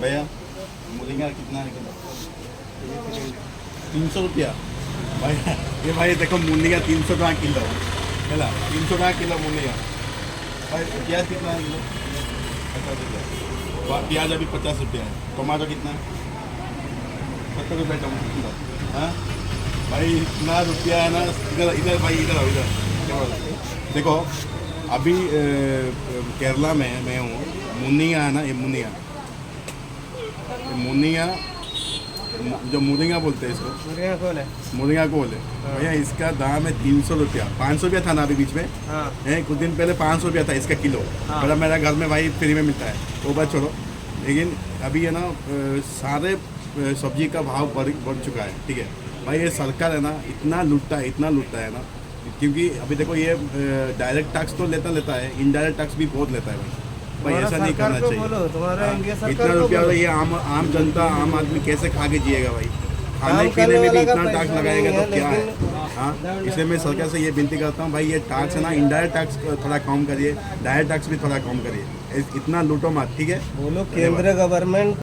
भैया मूलिंगा कितना है किलो? 300 रुपया भाई। ये भाई देखो मूलिंगा 300 टका किलो है 300 टका किलो मूलिंगा भाई। प्याज कितना है किलो? 50 रुपया। प्याज अभी 50 रुपया है। टमाटो कितना है? 70 रुपया टमाटो किलो। हाँ भाई इतना रुपया है ना। इधर इधर भाई इधर आओ इधर। क्या बोला? देखो अभी केरला में मैं हूँ। मुनिया है ना, ये मुनिया जो मुरिंगा बोलते हैं इसको, मुरिंगा कोल है भैया। इसका दाम है 300 रुपया। 500 रुपया था ना अभी बीच में। हाँ। कुछ दिन पहले 500 रुपया था इसका किलो। हाँ। मतलब मेरा घर में भाई फ्री में मिलता है, वो बात छोड़ो। लेकिन अभी है ना सारे सब्जी का भाव बढ़ चुका है। ठीक है भाई, ये सरकार है ना इतना लूटता है ना। क्योंकि अभी देखो ये डायरेक्ट टैक्स तो लेता है, इनडायरेक्ट टैक्स भी बहुत लेता है भाई। ऐसा नहीं करना चाहिए। इतना रुपया ये आम जनता, आम आदमी कैसे खा के जिएगा भाई? खाने पीने में भी इतना टैक्स लगाएगा तो क्या है? हाँ, इसलिए मैं सरकार से ये विनती करता हूँ भाई, ये टैक्स है ना, इनडायरेक्ट टैक्स थोड़ा कम करिए, डायरेक्ट टैक्स भी थोड़ा कम करिए। इतना लूटो मत, ठीक है? बोलो केंद्र गवर्नमेंट